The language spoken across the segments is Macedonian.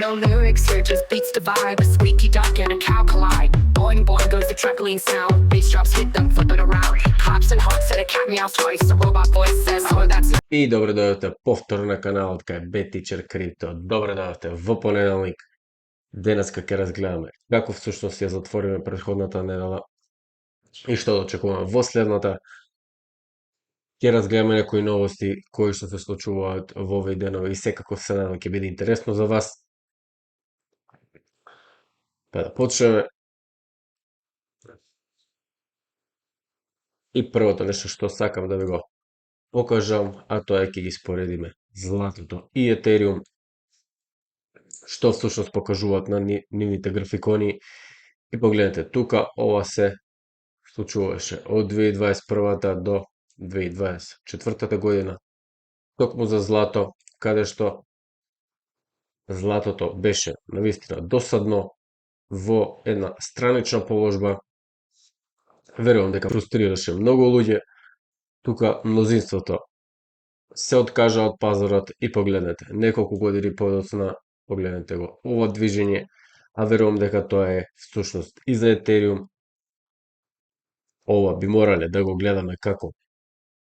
No lyrics here, just beats the vibe. A squeaky duck and a cow collide. Boing boing goes the truckling sound. Bass drops hit them, flip it around. Hops and honks and a cat meows twice. A robot voice says, oh that's... И добро дојдовте повторно на каналот кај BTeacher Crypto. Добро дојдовте во понеделник. Денеска ќе разгледаме како всушност ја затвориме претходната недела и што да очекуваме во следната. Ќе разгледаме некои новости кои што се случуваат во овие денови и секако се надам ќе биде интересно за вас. Па да почнеме. И првото нешто што сакам да ви го покажам, а тоа е ќе ги споредиме златото и Етериум, што всушност покажуваат на нивните графикони. И погледнете, тука ова се случуваше од 2021 до 2024 година, токму за злато, каде што златото беше навистина досадно во една странична положба. Верувам дека фрустрираше многу луѓе. Тука мнозинството се откажа од пазарот и погледнете, неколку години подоцна, погледнете го ова движење, а верувам дека тоа е всушност и за Етериум. Ова би морале да го гледаме како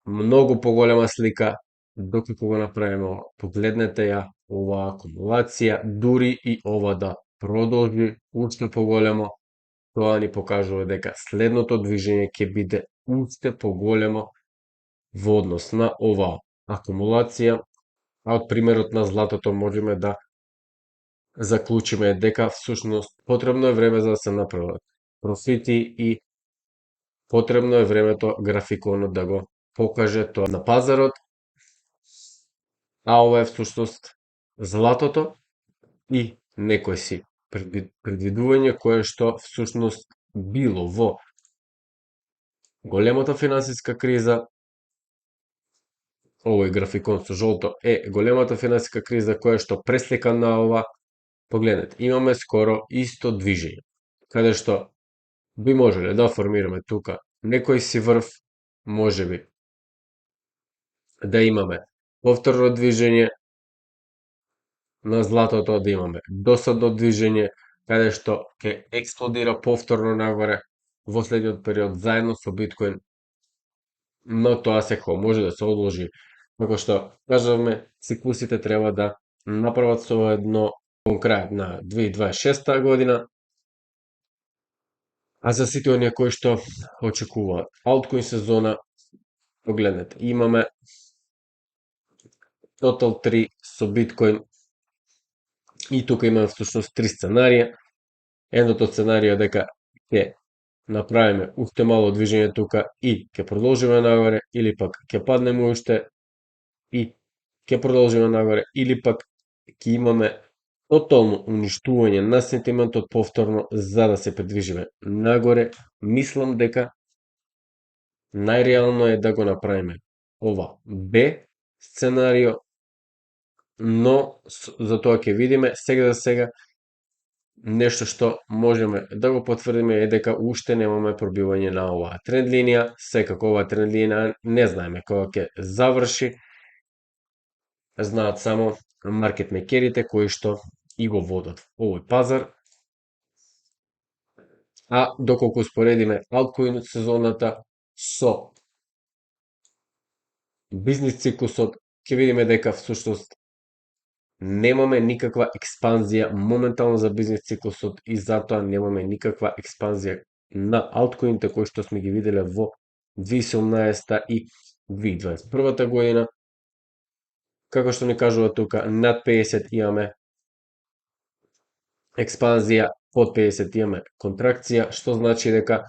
многу поголема слика, доколку го направиме ова. Погледнете ја оваа акумулација, дури и ова да продолжи уште поголемо, тоа ни покажува дека следното движење ќе биде уште поголемо во однос на оваа акумулација, а од примерот на златото можеме да заклучиме дека всушност потребно е време за да се направат профити и потребно е времето графиконот да го покаже тоа на пазарот, а ова е всушност златото и некои си предвидување кое што всушност било во големата финансиска криза. Овој графикон со жолто е големата финансиска криза која што преслика на ова. Погледнете, имаме скоро исто движење, каде што би можеле да формираме тука некој си врв, можеби да имаме повторно движење на златото, да имаме досадно движење, каде што ќе експлодира повторно нагоре во следниот период заедно со биткоин, но тоа секако може да се одложи. Како што кажавме, циклусите треба да направат со едно кон крајот на 2026 година, а за сите оние кои што очекуваат алткоин сезона, погледнете, имаме Total 3 со биткоин и тука имаме всушност три сценарија. Едното сценарио дека ќе направиме уште мало движење тука и ќе продолжиме нагоре, или пак ќе паднеме уште и ќе продолжиме нагоре, или пак ќе имаме тотално уништување на сентиментот повторно за да се придвижиме нагоре. Мислам дека најреално е да го направиме ова Б сценарио, но за тоа ќе видиме. Сега за сега нешто што можеме да го потврдиме е дека уште немаме пробивање на оваа тренд линија. Секако оваа тренд линија не знаеме кога ќе заврши. Знаат само маркет мекерите кои што и го водат овој пазар. А доколку споредиме алткоин сезоната со бизнис циклусот, ќе видиме дека всушност немаме никаква експанзија моментално за бизнис циклусот и затоа немаме никаква експанзија на алткоините кои што сме ги виделе во 2017 и 2021 година. Како што ни кажува тука, над 50 имаме експанзија, под 50 имаме контракција, што значи дека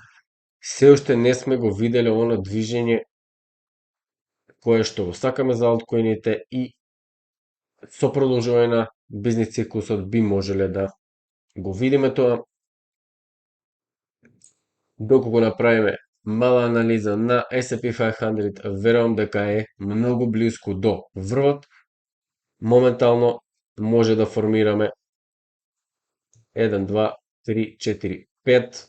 се уште не сме го виделе оно движење кое што го сакаме за алткоините и со продолжување на бизнис циклусот би можеле да го видиме тоа. Доколку направиме мала анализа на S&P 500, верувам дека е многу близко до врвот. Моментално може да формираме 1, 2, 3, 4, 5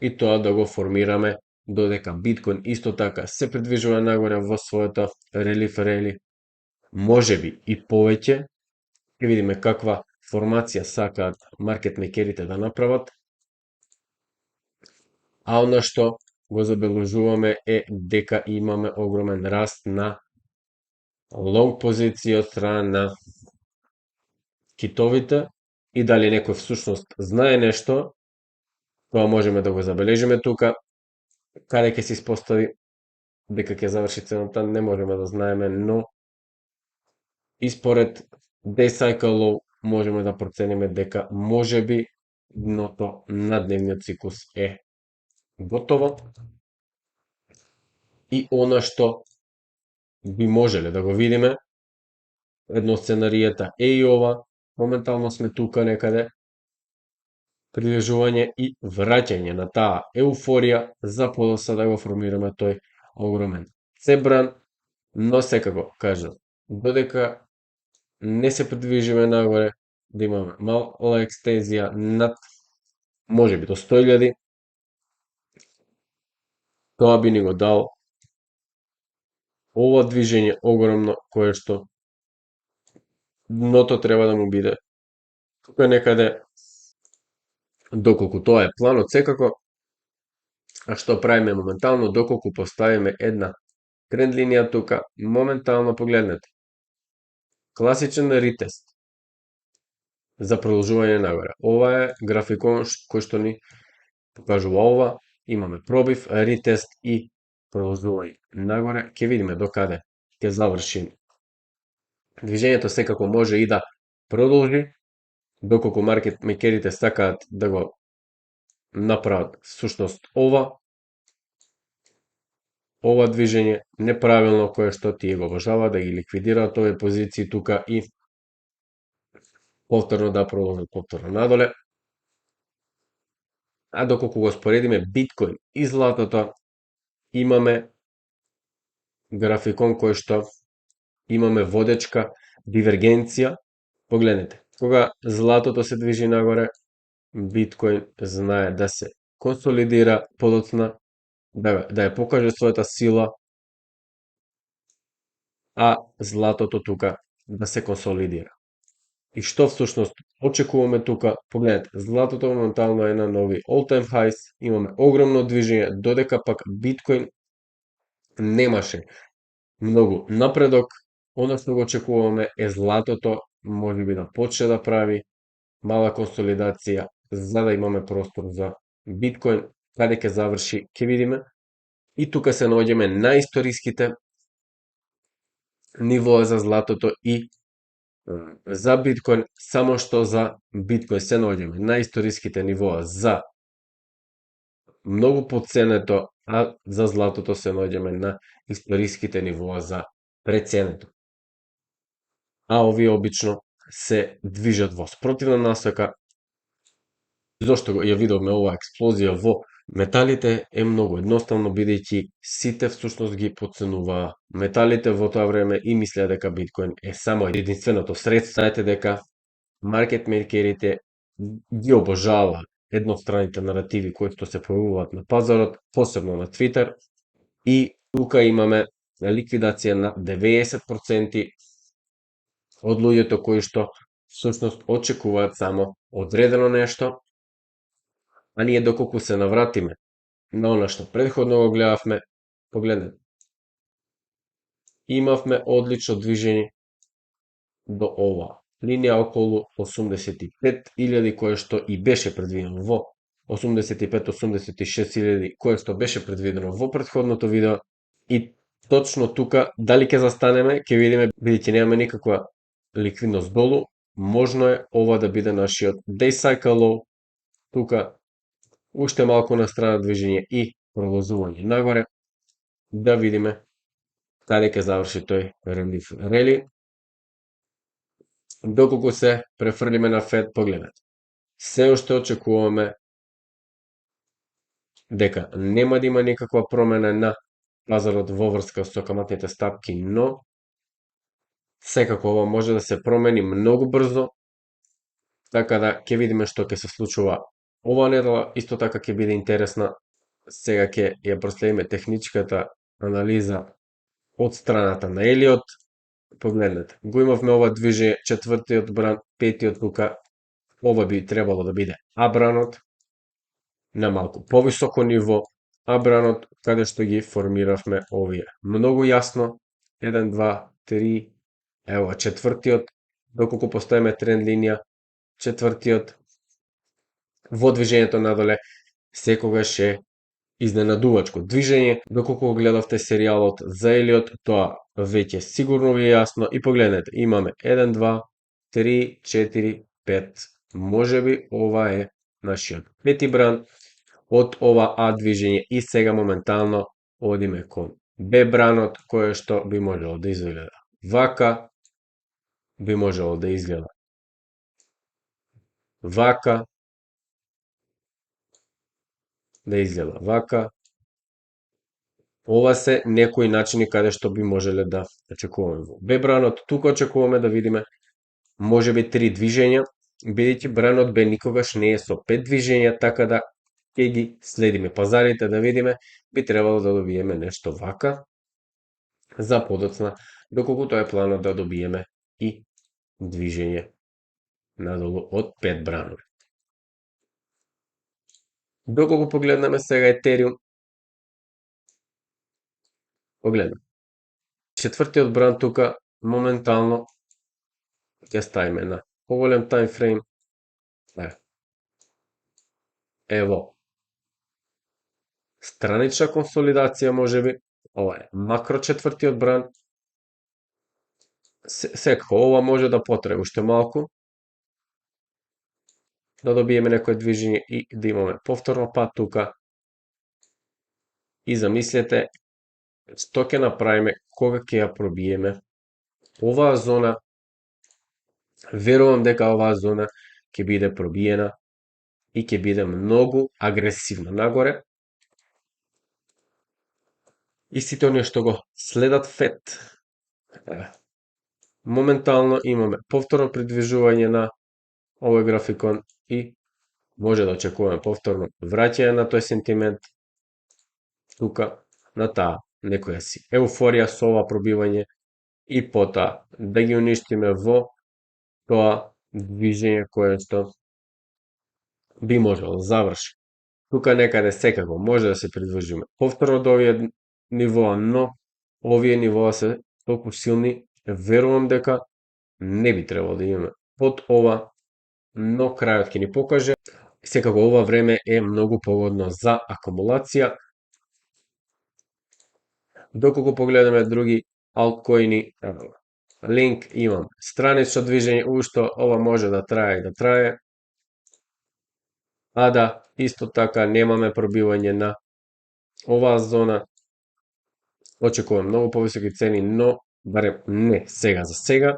и тоа да го формираме додека биткоин исто така се придвижува нагоре во својата рели, можеби и повеќе. Ќе видиме каква формација сакаат маркетмекерите да направат, а она што го забележуваме е дека имаме огромен раст на лонг позиција од страна на китовите и дали некој всушност знае нешто, тоа можеме да го забележиме тука, каде ќе се испостави дека ќе заврши цената, не можеме да знаеме, но испоред Day Cycle Low можеме да процениме дека можеби дното на дневниот циклус е готово и она што би можеле да го видиме, едно од сценаријата е и ова, моментално сме тука некаде, прилежување и враќање на таа еуфорија за подоцна да го формираме тој огромен цебран, но секако, кажам, додека не се придвижиме нагоре, да имаме мала екстензија над можеби до 100.000, тоа би ни го дал ова движење огромно кое што дното треба да му биде тука некаде, доколку тоа е планот секако, а што правиме моментално, доколку поставиме една тренд линија тука, моментално погледнете, класичен ритест за продолжување нагоре. Ова е графикон кој што ни покажува ова, имаме пробив, ритест и продолжување нагоре, ќе видиме до каде ќе заврши. Движењето секако може и да продолжи, доколку маркетмекерите сакаат да го направат всушност ова движење неправилно кое што тие го обожаваат да ги ликвидираат овие позиции тука и повторно да продолжат повторно надоле. А доколку го споредиме биткоин и златото, имаме графикон кој што имаме водечка дивергенција. Погледнете, кога златото се движи нагоре, биткоин знае да се консолидира подоцна, да ја покаже својата сила, а златото тука да се консолидира. И што всушност очекуваме тука? Погледнете, златото моментално е на нови all-time highs, имаме огромно движење, додека пак биткоин немаше многу напредок. Оно што го очекуваме е златото можеби да почне да прави мала консолидација, за да имаме простор за биткоин, каде ќе заврши, ќе видиме. И тука се наоѓаме на историските нивоа за златото и за биткоин, само што за биткоин се наоѓаме на историските нивоа за многу подценето, а за златото се наоѓаме на историските нивоа за преценето. А овие обично се движат во спротивна насока. Зошто ја видовме оваа експлозија во металите е многу едноставно, бидејќи сите всушност ги подценуваа металите во тоа време и мислеа дека биткоин е само единственото средство. Знаете дека маркетмекерите ги обожаваат едностраните наративи кои што се појавуваат на пазарот, посебно на Твитер, и тука имаме ликвидација на 90% од луѓето кои што всушност очекуваат само одредено нешто, а ние доколку се навратиме на она што претходно го гледавме, погледнете, имавме одлично движење до ова линија околу 85.000 кое што и беше предвидено во 85-86.000 кое што беше предвидено во претходното видео, и точно тука дали ќе застанеме, ќе видиме, бидејќи немаме никаква ликвидност долу, можно е ова да биде нашиот Day Cycle Low, тука уште малку на страна движење и продолжување нагоре, да видиме каде ќе заврши тој релиф рели. Доколку се префрлиме на Fed, погледнете, се уште очекуваме дека нема да има никаква промена на пазарот во врска со каматните стапки, но секако ова може да се промени многу брзо, така да ќе видиме што ќе се случува оваа недела. Исто така ќе биде интересна, сега ќе ја проследиме техничката анализа од страната на Елиот. Погледнете, го имавме ова движење, четвртиот бран, петиот тука ова би требало да биде А бранот, на малку повисоко ниво, А бранот, каде што ги формиравме овие. Многу јасно, 1, 2, 3, ево четвртиот, доколку поставиме тренд линија, четвртиот, во движењето надоле, секогаш е изненадувачко движење. Доколку гледавте серијалот за Елиот, тоа веќе сигурно ви е јасно. И погледнете, имаме 1, 2, 3, 4, 5. Можеби ова е нашиот пети бран од ова А движење и сега моментално одиме кон Б бранот, кое што би можело да изгледа вака, би можело да изгледа вака, Ова се некои начини каде што би можеле да очекуваме. Во Б бранот тука очекуваме да видиме можеби 3 движења, бидејќи бранот Б никогаш не е со 5 движења, така да ќе ги следиме пазарите да видиме, би требало да добиеме нешто вака за подоцна, доколку тоа е планот да добиеме и движење надолу од 5 бранови. Доколку погледнеме сега Етериум, погледнем. Четвртиот бран тука моментално ќе ставиме на поголем таймфрейм. Ево, странична консолидација можеби, ова е макро четвртиот бран. Секако, ова може да потрае уште малку, да добиеме некој движење и да имаме повторно пат тука. И замислете што ќе направиме кога ќе ја пробиеме оваа зона. Верувам дека оваа зона ќе биде пробиена и ќе биде многу агресивна нагоре. И сите оние што го следат ФЕД, моментално имаме повторно придвижување на овој графикон и може да очекуваме повторно враќање на тој сентимент тука, на таа некоја си еуфорија со ова пробивање и потоа да ги уништиме во тоа движење кое што би можело да заврши. Тука некаде секако може да се придвижиме повторно до овие нивоа, но овие нивоа се толку силни, верувам дека не би требало да имаме под ова, но крајот ќе ни покаже. Секако ова време е многу погодно за акумулација. Доколку погледаме други алткоини, Link имам странично движење, уште ова може да трае и да трае. ADA исто така немаме пробивање на оваа зона. Очекувам многу повисоки цени, но барем не сега за сега.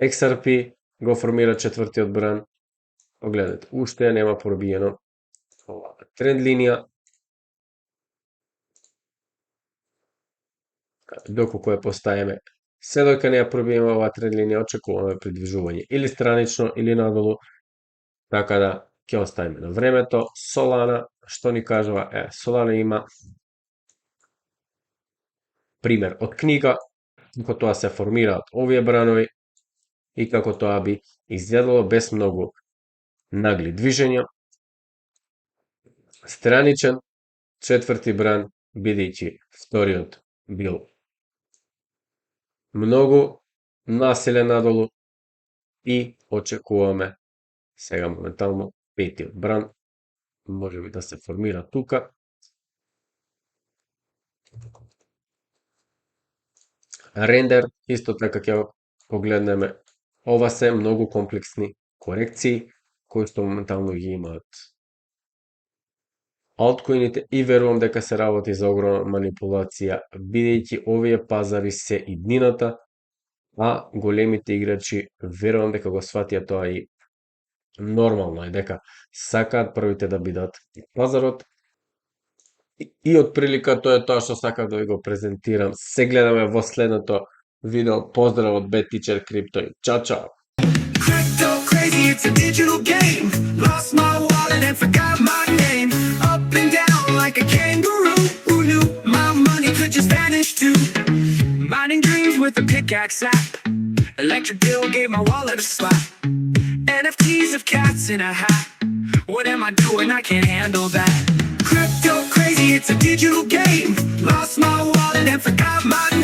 XRP го формира четвртиот бран. Погледнете, уште нема пробиено оваа тренд линија. Доколку ја поставиме, се дока не ја пробиеме оваа тренд линија, очекуваме придвижување или странично или надолу, така да ќе оставиме на времето. Solana, што ни кажува? Solana има пример од книга, како тоа се формираат овие бранови и како тоа би изгледало без многу нагли движења. Страничен четврти бран, бидејќи вториот бил многу насилен надолу и очекуваме сега моментално петиот бран можеби да се формира тука. Рендер исто така ќе погледнеме. Ова се многу комплексни корекции кои што моментално ги имаат алткоините и верувам дека се работи за огромна манипулација, бидејќи овие пазари се иднината, а големите играчи верувам дека го сватија тоа и нормално е дека сакаат првите да бидат пазарот. И од прилика тоа е тоа што сакав да ви го презентирам. Се гледаме во следното видео. Поздрав од Bad Teacher Crypto. Чао, чао! Crypto crazy, it's a digital game. Lost my wallet and forgot my name. Up and down like a kangaroo. Who knew my money could just vanish too? Mining dreams with a pickaxe app. Electric bill gave my wallet a slap. NFTs of cats in a hat. What am I doing? I can't handle that. Crypto crazy, it's a digital game. Lost my wallet and forgot my